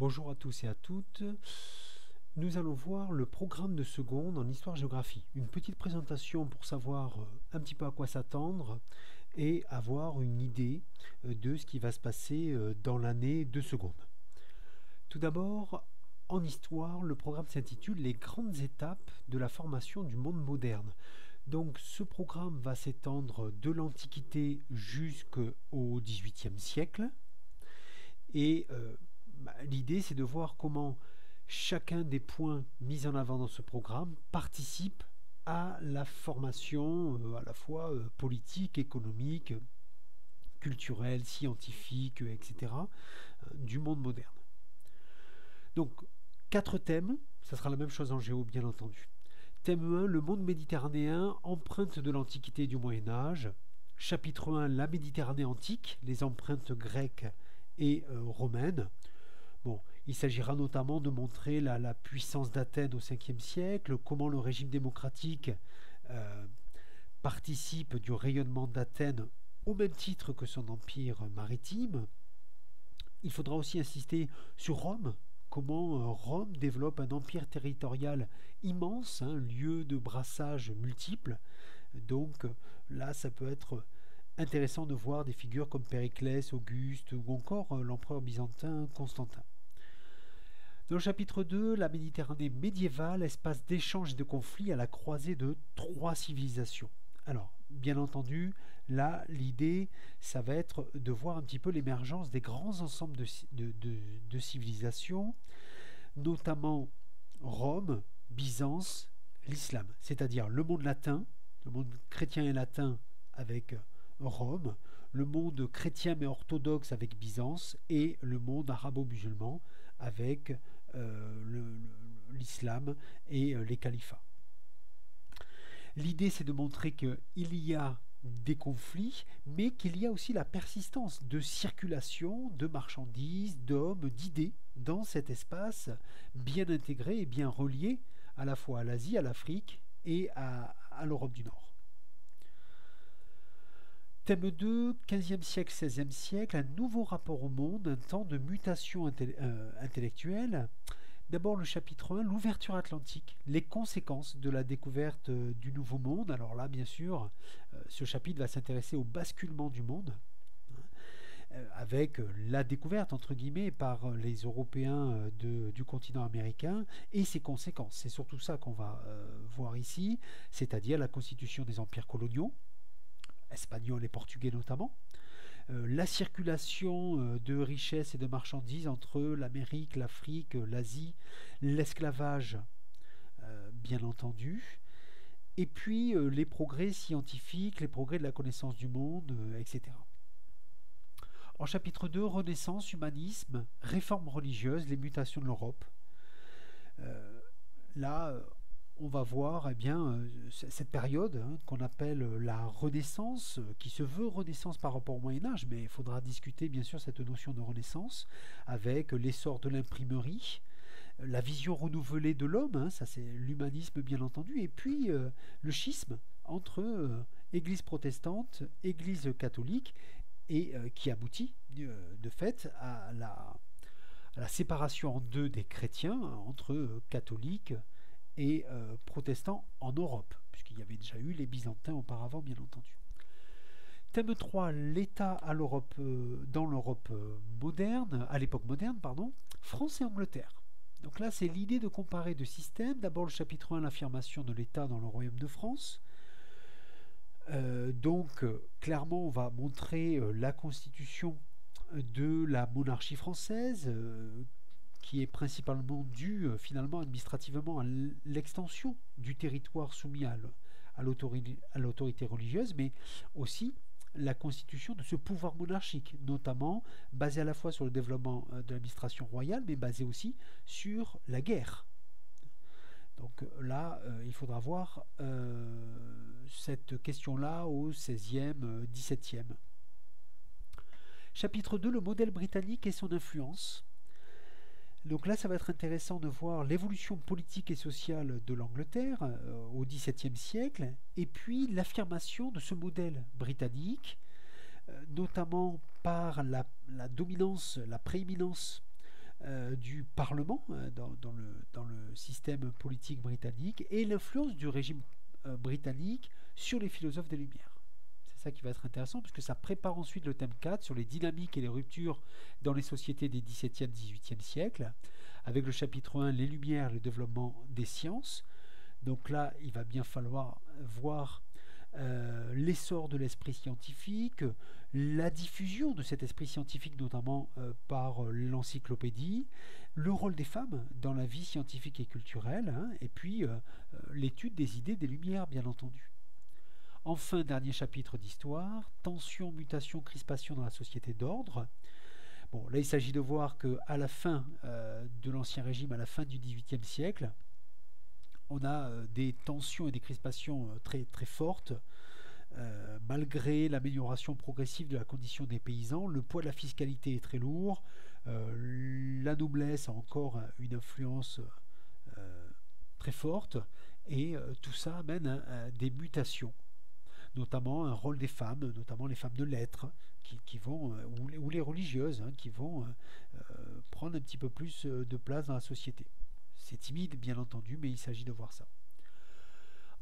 Bonjour à tous et à toutes. Nous allons voir le programme de seconde en histoire-géographie. Une petite présentation pour savoir un petit peu à quoi s'attendre et avoir une idée de ce qui va se passer dans l'année de seconde. Tout d'abord, en histoire, le programme s'intitule Les grandes étapes de la formation du monde moderne. Donc ce programme va s'étendre de l'Antiquité jusqu'au XVIIIe siècle. Et l'idée, c'est de voir comment chacun des points mis en avant dans ce programme participe à la formation à la fois politique, économique, culturelle, scientifique, etc., du monde moderne. Donc, 4 thèmes, ça sera la même chose en géo, bien entendu. Thème 1, le monde méditerranéen, empreinte de l'Antiquité et du Moyen-Âge. Chapitre 1, la Méditerranée antique, les empreintes grecques et romaine. Bon, il s'agira notamment de montrer la puissance d'Athènes au 5e siècle, comment le régime démocratique participe du rayonnement d'Athènes au même titre que son empire maritime. Il faudra aussi insister sur Rome, comment Rome développe un empire territorial immense, lieu de brassage multiples. Donc là, ça peut être intéressant de voir des figures comme Périclès, Auguste ou encore l'empereur byzantin Constantin. Dans le chapitre 2, la Méditerranée médiévale, espace d'échange et de conflits à la croisée de 3 civilisations. Alors, bien entendu, là, l'idée, ça va être de voir un petit peu l'émergence des grands ensembles de civilisations, notamment Rome, Byzance, l'islam, c'est-à-dire le monde latin, le monde chrétien et latin avec Rome, le monde chrétien mais orthodoxe avec Byzance et le monde arabo-musulman avec l'islam et les califats. L'idée, c'est de montrer qu'il y a des conflits, mais qu'il y a aussi la persistance de circulation de marchandises, d'hommes, d'idées dans cet espace bien intégré et bien relié à la fois à l'Asie, à l'Afrique et à l'Europe du Nord. Thème 2, 15e siècle, 16e siècle, un nouveau rapport au monde, un temps de mutation intellectuelle. D'abord le chapitre 1, l'ouverture atlantique, les conséquences de la découverte du Nouveau Monde. Alors là, bien sûr, ce chapitre va s'intéresser au basculement du monde, avec la découverte, entre guillemets, par les Européens du continent américain et ses conséquences. C'est surtout ça qu'on va voir ici, c'est-à-dire la constitution des empires coloniaux, espagnols et portugais notamment, la circulation de richesses et de marchandises entre l'Amérique, l'Afrique, l'Asie, l'esclavage, bien entendu, et puis les progrès scientifiques, les progrès de la connaissance du monde, etc. En chapitre 2, Renaissance, humanisme, réforme religieuse, les mutations de l'Europe. Là, on va voir cette période qu'on appelle la Renaissance, qui se veut Renaissance par rapport au Moyen-Âge, mais il faudra discuter bien sûr cette notion de Renaissance avec l'essor de l'imprimerie, la vision renouvelée de l'homme, ça c'est l'humanisme bien entendu, et puis le schisme entre Église protestante, Église catholique, et qui aboutit de fait à la séparation en deux des chrétiens entre catholiques et protestants en Europe, puisqu'il y avait déjà eu les Byzantins auparavant, bien entendu. Thème 3, l'État à l'Europe, dans l'Europe moderne, à l'époque moderne, pardon, France et Angleterre. Donc là, c'est l'idée de comparer deux systèmes. D'abord, le chapitre 1, l'affirmation de l'État dans le Royaume de France. Clairement, on va montrer la constitution de la monarchie française, qui est principalement due finalement administrativement à l'extension du territoire soumis à l'autorité religieuse, mais aussi la constitution de ce pouvoir monarchique, notamment basé à la fois sur le développement de l'administration royale, mais basé aussi sur la guerre. Donc là, il faudra voir cette question-là au XVIe, XVIIe. Chapitre 2, le modèle britannique et son influence. Donc là, ça va être intéressant de voir l'évolution politique et sociale de l'Angleterre au XVIIe siècle, et puis l'affirmation de ce modèle britannique, notamment par la dominance, la prééminence du Parlement dans le système politique britannique et l'influence du régime britannique sur les philosophes des Lumières. C'est ça qui va être intéressant puisque ça prépare ensuite le thème 4 sur les dynamiques et les ruptures dans les sociétés des XVIIe, XVIIIe siècles, avec le chapitre 1, les Lumières, le développement des sciences. Donc là, il va bien falloir voir l'essor de l'esprit scientifique, la diffusion de cet esprit scientifique notamment par l'encyclopédie, le rôle des femmes dans la vie scientifique et culturelle, hein, et puis l'étude des idées des Lumières, bien entendu. Enfin, dernier chapitre d'histoire, tension, mutation, crispation dans la société d'ordre. Bon, là, il s'agit de voir qu'à la fin de l'Ancien Régime, à la fin du XVIIIe siècle, on a des tensions et des crispations très, très fortes, malgré l'amélioration progressive de la condition des paysans. Le poids de la fiscalité est très lourd, la noblesse a encore une influence très forte, et tout ça amène à des mutations, notamment un rôle des femmes, notamment les femmes de lettres, qui vont, ou les religieuses, hein, qui vont prendre un petit peu plus de place dans la société. C'est timide, bien entendu, mais il s'agit de voir ça.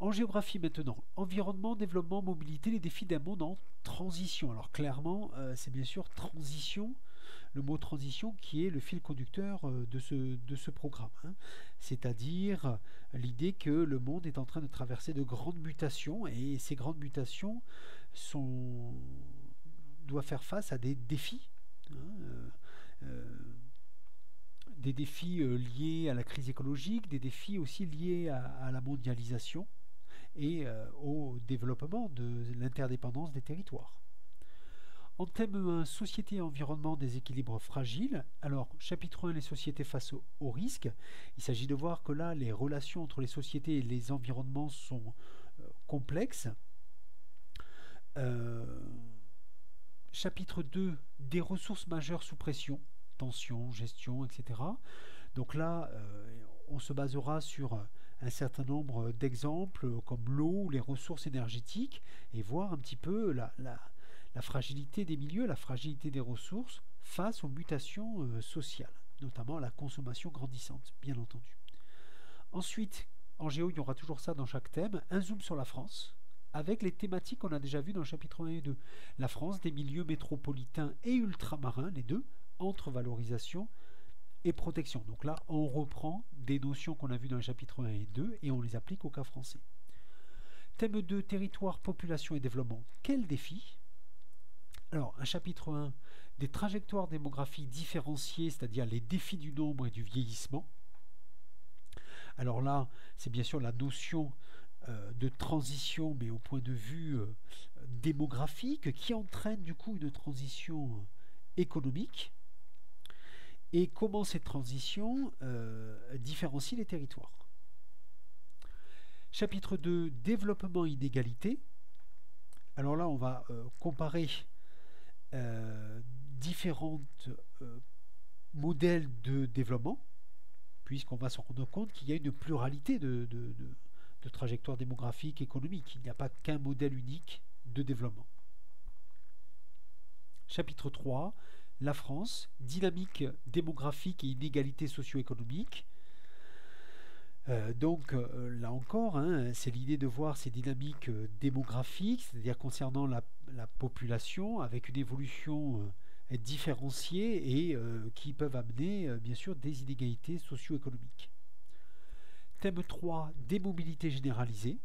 En géographie maintenant, environnement, développement, mobilité, les défis d'un monde en transition. Alors clairement, c'est bien sûr transition, le mot transition qui est le fil conducteur de ce programme. Hein. C'est-à-dire l'idée que le monde est en train de traverser de grandes mutations et ces grandes mutations doivent faire face à des défis. Hein, des défis liés à la crise écologique, des défis aussi liés à la mondialisation et au développement de l'interdépendance des territoires. En thème 1, société et environnement, des équilibres fragiles. Alors, chapitre 1, les sociétés face aux risques. Il s'agit de voir que là, les relations entre les sociétés et les environnements sont complexes. Chapitre 2, des ressources majeures sous pression, tension, gestion, etc. Donc là, on se basera sur un certain nombre d'exemples comme l'eau ou les ressources énergétiques et voir un petit peu la fragilité des milieux, la fragilité des ressources face aux mutations sociales, notamment la consommation grandissante, bien entendu. Ensuite, en géo, il y aura toujours ça dans chaque thème, un zoom sur la France, avec les thématiques qu'on a déjà vues dans le chapitre 1 et 2. La France, des milieux métropolitains et ultramarins, les deux, entre valorisation et protection. Donc là, on reprend des notions qu'on a vues dans les chapitres 1 et 2 et on les applique au cas français. Thème 2, territoire, population et développement. Quels défis ? Alors, un chapitre 1, des trajectoires démographiques différenciées, c'est-à-dire les défis du nombre et du vieillissement. Alors là, c'est bien sûr la notion de transition, mais au point de vue démographique, qui entraîne du coup une transition économique. Et comment cette transition différencie les territoires. Chapitre 2, développement et inégalité. Alors là, on va comparer différents modèles de développement, puisqu'on va se rendre compte qu'il y a une pluralité de trajectoires démographiques, économiques. Il n'y a pas qu'un modèle unique de développement. Chapitre 3, la France, dynamique démographique et inégalité socio-économique. Donc là encore, hein, c'est l'idée de voir ces dynamiques démographiques, c'est-à-dire concernant la population, avec une évolution différenciée et qui peuvent amener bien sûr des inégalités socio-économiques. Thème 3, des mobilités généralisées.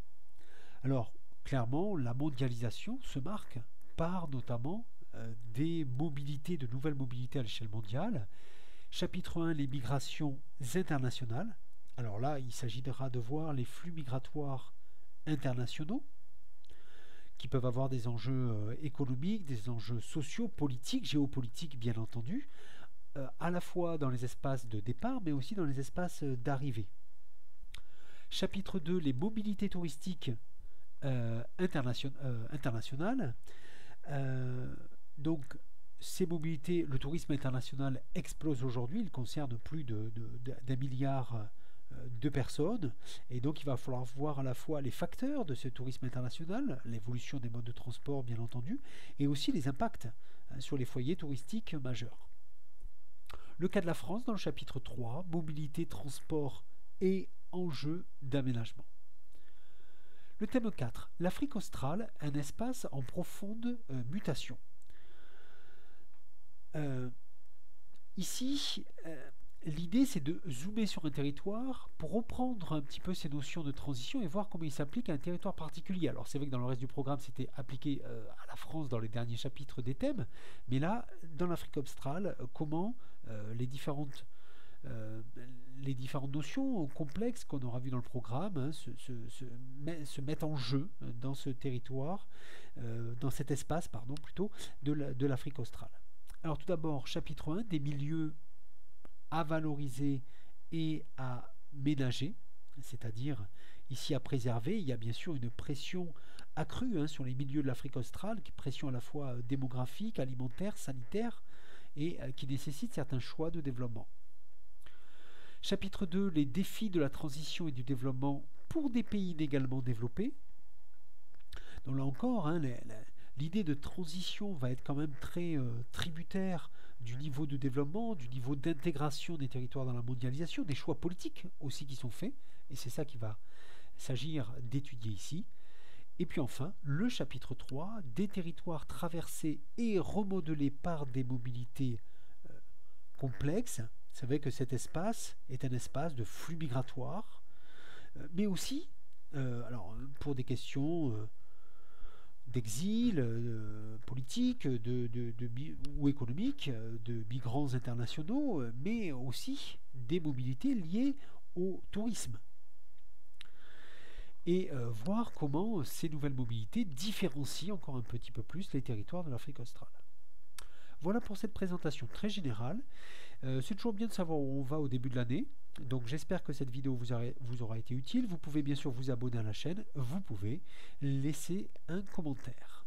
Alors clairement, la mondialisation se marque par notamment des mobilités, de nouvelles mobilités à l'échelle mondiale. Chapitre 1, les migrations internationales. Alors là, il s'agira de voir les flux migratoires internationaux qui peuvent avoir des enjeux économiques, des enjeux sociaux, politiques, géopolitiques bien entendu, à la fois dans les espaces de départ mais aussi dans les espaces d'arrivée. Chapitre 2, les mobilités touristiques internationales. Donc ces mobilités, le tourisme international explose aujourd'hui, il concerne plus d'1 milliard de personnes, et donc il va falloir voir à la fois les facteurs de ce tourisme international, l'évolution des modes de transport bien entendu, et aussi les impacts sur les foyers touristiques majeurs. Le cas de la France dans le chapitre 3, mobilité, transport et enjeux d'aménagement. Le thème 4, l'Afrique australe, un espace en profonde mutation. Ici, l'idée c'est de zoomer sur un territoire pour reprendre un petit peu ces notions de transition et voir comment il s'applique à un territoire particulier. Alors c'est vrai que dans le reste du programme c'était appliqué à la France dans les derniers chapitres des thèmes, mais là, dans l'Afrique australe, comment les différentes notions complexes qu'on aura vues dans le programme se mettent en jeu dans ce territoire, dans cet espace, pardon, plutôt, de l'Afrique australe. Alors tout d'abord, chapitre 1, des milieux à valoriser et à ménager, c'est-à-dire ici à préserver. Il y a bien sûr une pression accrue sur les milieux de l'Afrique australe, qui est pression à la fois démographique, alimentaire, sanitaire, et qui nécessite certains choix de développement. Chapitre 2, les défis de la transition et du développement pour des pays inégalement développés. Donc là encore, l'idée de transition va être quand même très tributaire du niveau de développement, du niveau d'intégration des territoires dans la mondialisation, des choix politiques aussi qui sont faits, et c'est ça qu'il va s'agir d'étudier ici. Et puis enfin, le chapitre 3, des territoires traversés et remodelés par des mobilités complexes. Vous savez que cet espace est un espace de flux migratoires, mais aussi, pour des questions d'exil, politique ou économique, de migrants internationaux, mais aussi des mobilités liées au tourisme. Et voir comment ces nouvelles mobilités différencient encore un petit peu plus les territoires de l'Afrique australe. Voilà pour cette présentation très générale. C'est toujours bien de savoir où on va au début de l'année. Donc j'espère que cette vidéo vous aura été utile. Vous pouvez bien sûr vous abonner à la chaîne. Vous pouvez laisser un commentaire.